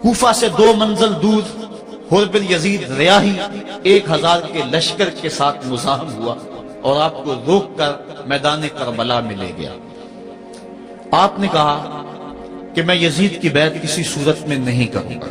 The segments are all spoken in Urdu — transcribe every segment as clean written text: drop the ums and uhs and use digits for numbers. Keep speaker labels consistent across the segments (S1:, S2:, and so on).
S1: کوفہ سے 2 منزل دور حر بن یزید ریاحی 1000 کے لشکر کے ساتھ مزاحم ہوا اور آپ کو روک کر میدان کربلا میں لے گیا۔ آپ نے کہا کہ میں یزید کی بیعت کسی صورت میں نہیں کروں گا،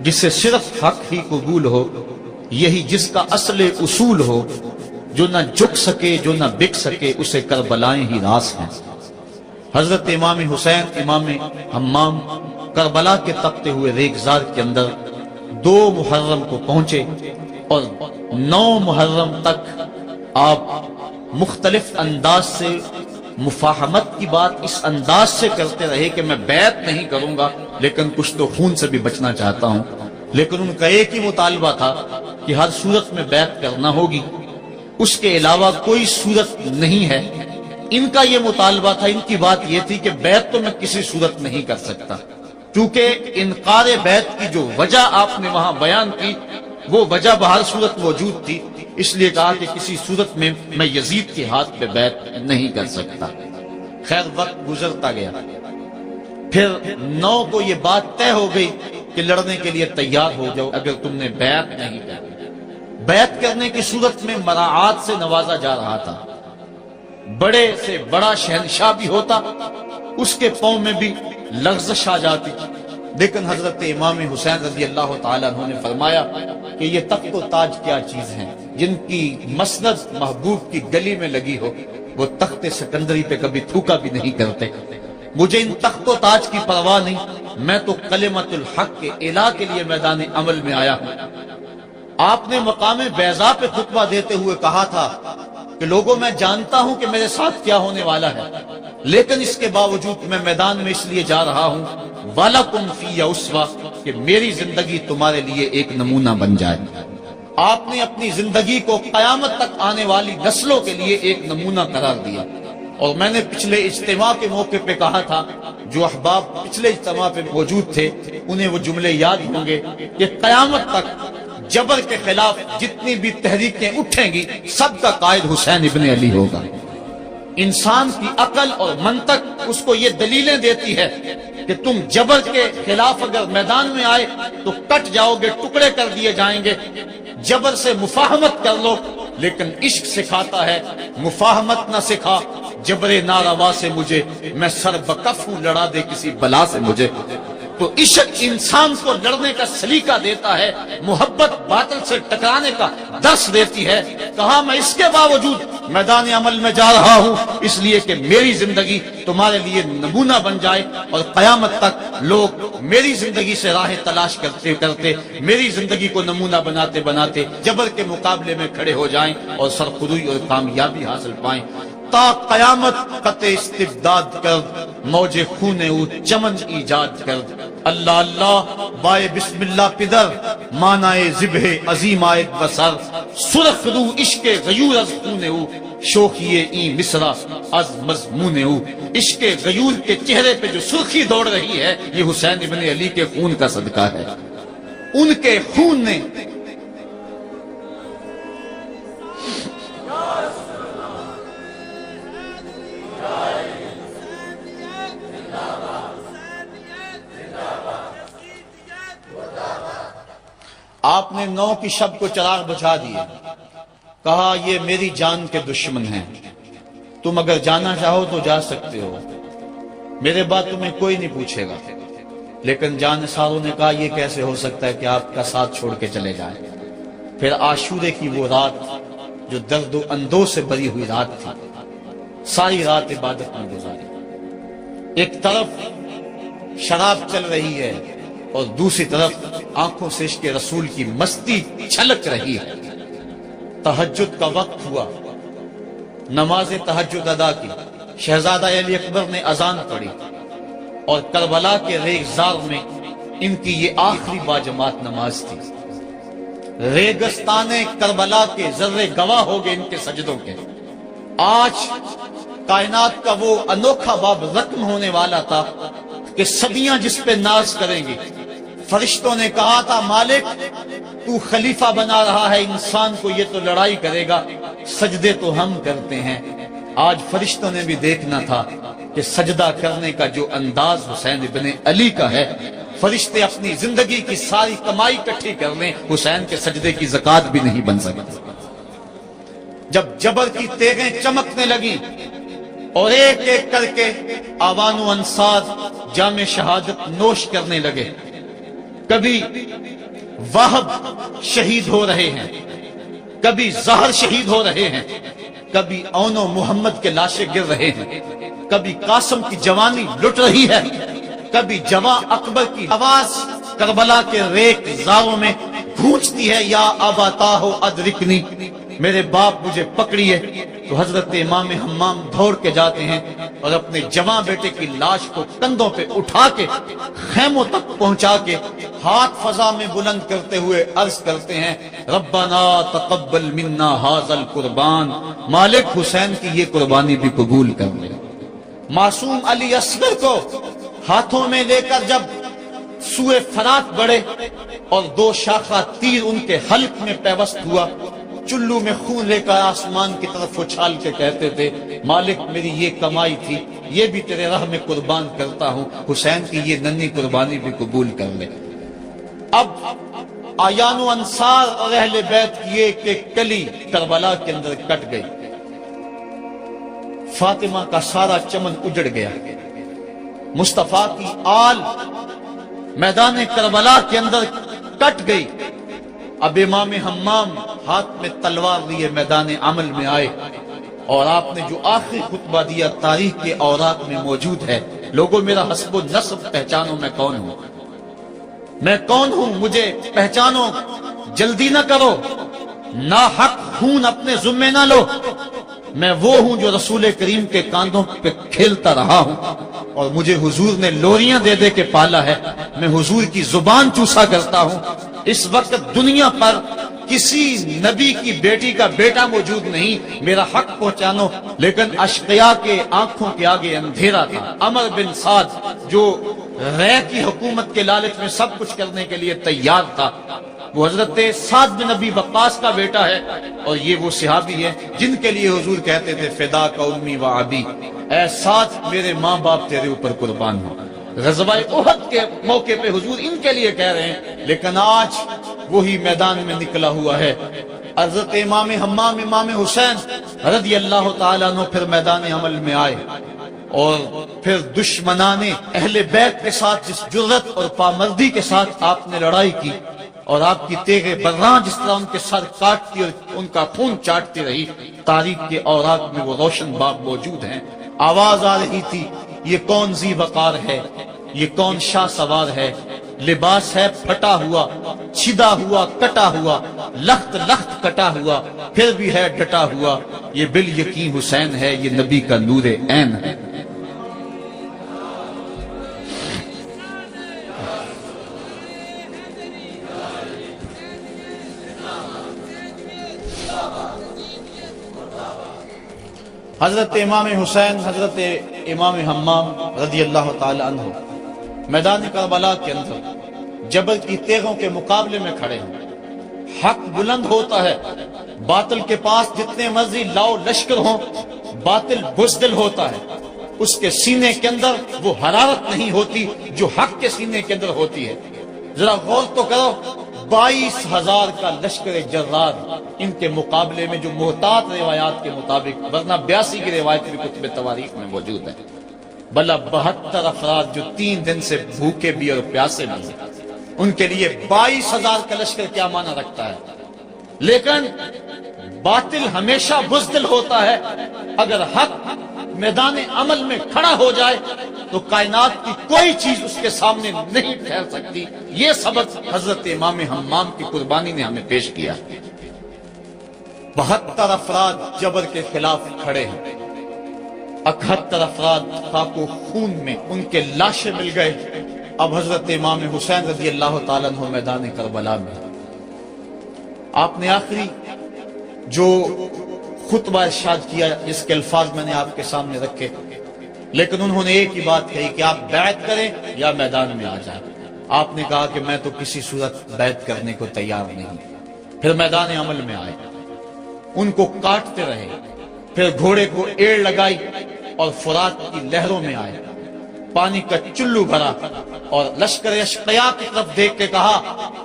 S1: جس سے صرف حق ہی قبول ہو، یہی جس کا اصل اصول ہو، جو نہ جھک سکے جو نہ بک سکے، اسے کربلائیں ہی راس ہیں۔ حضرت امام حسین امام حمام کربلا کے تپتے ہوئے ریگزار کے اندر 2 محرم کو پہنچے اور 9 محرم تک آپ مختلف انداز سے مفاہمت کی بات اس انداز سے کرتے رہے کہ میں بیعت نہیں کروں گا لیکن کچھ تو خون سے بھی بچنا چاہتا ہوں، لیکن ان کا ایک ہی مطالبہ تھا کہ ہر صورت میں بیعت کرنا ہوگی، اس کے علاوہ کوئی صورت نہیں ہے۔ ان کا یہ مطالبہ تھا، ان کی بات یہ تھی کہ بیعت تو میں کسی صورت نہیں کر سکتا، کیونکہ انکار بیعت کی جو وجہ آپ نے وہاں بیان کی وہ وجہ بہر صورت موجود تھی، اس لیے کہا کہ کسی صورت میں میں یزید کے ہاتھ پہ بیعت نہیں کر سکتا۔ خیر وقت گزرتا گیا، پھر 9 کو یہ بات طے ہو گئی کہ لڑنے کے لیے تیار ہو جاؤ اگر تم نے بیعت نہیں کی۔ بیعت کرنے کی صورت میں مراعات سے نوازا جا رہا تھا، بڑے سے بڑا شہنشاہ بھی ہوتا اس کے پاؤں میں بھی لغزش آ جاتی، لیکن حضرت امام حسین رضی اللہ تعالیٰ عنہ نے فرمایا کہ یہ تخت و تاج کیا چیز ہیں، جن کی مسند محبوب کی گلی میں لگی ہو وہ تخت سکندری پہ کبھی تھوکا بھی نہیں کرتے۔ مجھے ان تخت و تاج کی پرواہ نہیں، میں تو کلمت الحق کے اعلیٰ کے لیے میدان عمل میں آیا ہوں۔ آپ نے مقام بیضا پہ خطبہ دیتے ہوئے کہا تھا کہ لوگوں میں جانتا ہوں کہ میرے ساتھ کیا ہونے والا ہے، لیکن اس کے باوجود میں میدان میں اس لیے جا رہا ہوں وَلَكُمْ فِيَّ أُسْوَةٌ کہ میری زندگی تمہارے لیے ایک نمونہ بن جائے۔ آپ نے اپنی زندگی کو قیامت تک آنے والی نسلوں کے لیے ایک نمونہ قرار دیا، اور میں نے پچھلے اجتماع کے موقع پہ کہا تھا، جو احباب پچھلے اجتماع پہ موجود تھے انہیں وہ جملے یاد ہوں گے کہ قیامت تک جبر کے خلاف جتنی بھی تحریکیں اٹھیں گی سب کا قائد حسین ابن علی ہوگا۔ انسان کی عقل اور منطق اس کو یہ دلیلیں دیتی ہے کہ تم جبر کے خلاف اگر میدان میں آئے تو کٹ جاؤ گے، ٹکڑے کر دیے جائیں گے۔ جبر سے مفاہمت کر لو، لیکن عشق سکھاتا ہے مفاہمت نہ سکھا، جبر ناروا سے مجھے، میں سر بکف ہوں لڑا دے کسی بلا سے مجھے۔ تو عشق انسان کو لڑنے کا سلیقہ دیتا ہے، محبت باطل سے ٹکرانے کا درس دیتی ہے۔ کہا میں اس کے باوجود میدان عمل میں جا رہا ہوں اس لیے کہ میری زندگی تمہارے لیے نمونہ بن جائے، اور قیامت تک لوگ میری زندگی سے راہ تلاش کرتے کرتے میری زندگی کو نمونہ بناتے بناتے جبر کے مقابلے میں کھڑے ہو جائیں اور سرخروئی اور کامیابی حاصل پائیں۔ تا قیامت قطع استبداد کر، موج خون او چمن ایجاد کر۔ اللہ اللہ بائے بسم اللہ پدر، مانائے ذبح عظیم آئے بسر۔ سرخ رو عشق غیور از خون او، شوخی این مصرع از مضمون او۔ عشق غیور کے چہرے پہ جو سرخی دوڑ رہی ہے یہ حسین ابن علی کے خون کا صدقہ ہے۔ ان کے خون نے آپ نے 9 کی شب کو چراغ بجھا دیے، کہا یہ میری جان کے دشمن ہیں، تم اگر جانا چاہو تو جا سکتے ہو، میرے بعد تمہیں کوئی نہیں پوچھے گا۔ لیکن جانثاروں نے کہا یہ کیسے ہو سکتا ہے کہ آپ کا ساتھ چھوڑ کے چلے جائیں۔ پھر عاشورے کی وہ رات جو درد و اندوہ سے بری ہوئی رات تھی، ساری رات عبادت میں گزاری۔ ایک طرف شراب چل رہی ہے اور دوسری طرف آنکھوں سے عشق رسول کی مستی چھلک رہی ہے۔ تہجد کا وقت ہوا، نماز تہجد ادا کی، شہزادہ علی اکبر نے اذان پڑھی، اور کربلا کے ریگزار میں ان کی یہ آخری باجماعت نماز تھی۔ ریگستان کربلا کے ذرے گواہ ہو گئے ان کے سجدوں کے۔ آج کائنات کا وہ انوکھا باب رقم ہونے والا تھا کہ صدیاں جس پہ ناز کریں گی۔ فرشتوں نے کہا تھا مالک تو خلیفہ بنا رہا ہے انسان کو، یہ تو لڑائی کرے گا، سجدے تو ہم کرتے ہیں۔ آج فرشتوں نے بھی دیکھنا تھا کہ سجدہ کرنے کا جو انداز حسین ابن علی کا ہے، فرشتے اپنی زندگی کی ساری کمائی اکٹھی کر لیں، حسین کے سجدے کی زکات بھی نہیں بن سکتی۔ جب جبر کی تیغیں چمکنے لگی اور ایک ایک کر کے آوان و انصار جام شہادت نوش کرنے لگے، کبھی واہب شہید ہو رہے ہیں، کبھی زہر شہید ہو رہے ہیں، کبھی اون و محمد کے لاشیں گر رہے ہیں، کبھی قاسم کی جوانی لٹ رہی ہے، کبھی جواں اکبر کی آواز کربلا کے ریک زاروں میں گونجتی ہے، یا ابا ہو ادرکنی، میرے باپ مجھے پکڑیے۔ تو حضرت امام حمام دوڑ کے جاتے ہیں اور اپنے جواں بیٹے کی لاش کو کندھوں پہ اٹھا کے خیموں تک پہنچا کے ہاتھ فضا میں بلند کرتے ہوئے عرض کرتے ہیں، ربنا تقبل منا ھذا القربان، مالک حسین کی یہ قربانی بھی قبول کر لے۔ معصوم علی اصغر کو ہاتھوں میں لے کر جب سوئے فرات بڑھے اور 2 شاخہ تیر ان کے حلق میں پیوست ہوا، چلو میں خون لے کر آسمان کی طرف اچھال کے کہتے تھے، مالک میری یہ کمائی تھی، یہ بھی تیرے راہ میں قربان کرتا ہوں، حسین کی یہ ننھی قربانی بھی قبول کر لے۔ اب آیان و انصار اور اہل بیت کی ایک ایک کلی کربلا کے اندر کٹ گئی، فاطمہ کا سارا چمن اجڑ گیا، مصطفیٰ کی آل میدان کربلا کے اندر کٹ گئی۔ اب امام حمام ہاتھ میں تلوار لیے میدان عمل میں آئے اور آپ نے جو آخری خطبہ دیا تاریخ کے اوراق میں موجود ہے، لوگوں میرا حسب و نسب پہچانو، میں کون ہوں، میں کون ہوں، مجھے پہچانو، جلدی نہ کرو، ناحق خون اپنے ذمے نہ لو، میں وہ ہوں جو رسول کریم کے کاندھوں پہ کھیلتا رہا ہوں اور مجھے حضور نے لوریاں دے دے کے پالا ہے، میں حضور کی زبان چوسا کرتا ہوں۔ اس وقت دنیا پر کسی نبی کی بیٹی کا بیٹا موجود نہیں، میرا حق پہنچانو۔ لیکن اشقیاء کے آنکھوں کے آگے اندھیرا تھا۔ عمر بن سعد جو رے کی حکومت کے لالچ میں سب کچھ کرنے کے لیے تیار تھا، وہ حضرت سعد بن ابی وقاص کا بیٹا ہے، اور یہ وہ صحابی ہے جن کے لیے حضور کہتے تھے فدا کا امی و ابی، اے سعد میرے ماں باپ تیرے اوپر قربان ہو۔ غزوہ احد کے موقع پہ حضور ان کے لیے کہہ رہے ہیں، لیکن آج وہی میدان میں نکلا ہوا ہے۔ حضرت امام حمام امام حسین رضی اللہ تعالیٰ عنہ پھر میدان عمل میں آئے، اور پھر دشمنان اہل بیت کے ساتھ جس جرت اور پامردی کے ساتھ آپ نے لڑائی کی، اور آپ کی تیغ براں جس طرح ان کے سر کاٹتی اور ان کا خون چاٹتی رہی، تاریخ کے اوراق میں وہ روشن باب موجود ہیں۔ آواز آ رہی تھی، یہ کون ذی وقار ہے، یہ کون شاہ سوار ہے، لباس ہے پھٹا ہوا، چھدا ہوا، کٹا ہوا، لخت لخت کٹا ہوا، پھر بھی ہے ڈٹا ہوا، یہ بال یقین حسین ہے، یہ نبی کا نور عین ہے۔ حضرت امام حسین حضرت امام حمام رضی اللہ تعالی عنہ میدان کربلا کے اندر جبل کی تیغوں کے مقابلے میں کھڑے ہیں۔ حق بلند ہوتا ہے، باطل کے پاس جتنے مرضی لاؤ لشکر ہوں، باطل بزدل ہوتا ہے، اس کے سینے کے اندر وہ حرارت نہیں ہوتی جو حق کے سینے کے اندر ہوتی ہے۔ ذرا غور تو کرو، 22,000 کا لشکر جرار ان کے مقابلے میں، جو محتاط روایات کے مطابق، ورنہ 82 کی روایت بھی کتب تواریخ میں موجود ہے، بلا 72 افراد جو 3 دن سے بھوکے بھی اور پیاسے بھی ہیں، ان کے لیے 22,000 کا لشکر کیا معنی رکھتا ہے۔ لیکن باطل ہمیشہ بزدل ہوتا ہے، اگر حق میدان عمل میں کھڑا ہو جائے تو کائنات کی کوئی چیز اس کے سامنے نہیں ٹھہر سکتی۔ یہ سبق حضرت امام حمام کی قربانی نے ہمیں پیش کیا۔ 72 افراد جبر کے خلاف کھڑے ہیں، 71 افراد خاک و خون میں ان کے لاشیں مل گئے۔ اب حضرت امام حسین رضی اللہ تعالیٰ عنہ میدان کربلا میں، آپ نے آخری جو خطبہ ارشاد کیا، جس کے الفاظ میں نے آپ کے سامنے رکھے، لیکن انہوں نے ایک ہی بات کہی کہ آپ بیعت کریں یا میدان میں آ جائیں۔ آپ نے کہا کہ میں تو کسی صورت بیعت کرنے کو تیار نہیں۔ پھر میدان عمل میں آئے، ان کو کاٹتے رہے، پھر گھوڑے کو ایڑ لگائی اور فرات کی لہروں میں آئے، پانی کا چلو بھرا اور لشکر اشقیاء کی طرف دیکھ کے کہا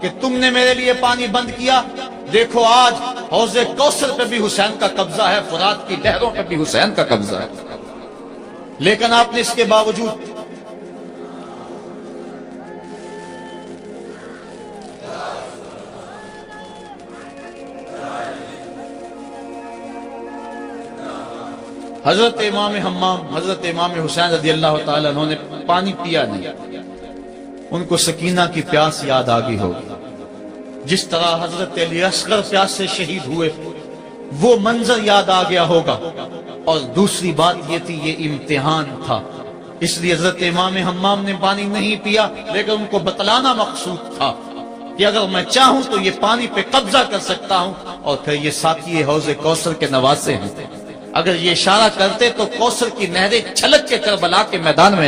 S1: کہ تم نے میرے لیے پانی بند کیا، دیکھو آج حوض کوثر پہ بھی حسین کا قبضہ ہے، فرات کی لہروں پہ بھی حسین کا قبضہ ہے، لیکن آپ نے اس کے باوجود حضرت امام حمام، حضرت امام حسین رضی اللہ تعالیٰ عنہ نے پانی پیا نہیں۔ ان کو سکینہ کی پیاس یاد آ گئی ہوگی، جس طرح حضرت علی اصغر پیاس سے شہید ہوئے وہ منظر یاد آ گیا ہوگا۔ اور دوسری بات یہ تھی، یہ امتحان تھا، اس لیے حضرت امام حمام نے پانی نہیں پیا، لیکن ان کو بتلانا مقصود تھا کہ اگر میں چاہوں تو یہ پانی پہ قبضہ کر سکتا ہوں، اور پھر یہ ساتھی حوض کوثر کے نواسے ہیں، اگر یہ اشارہ کرتے تو کوثر کی نہریں چھلک کے کربلا کے میدان میں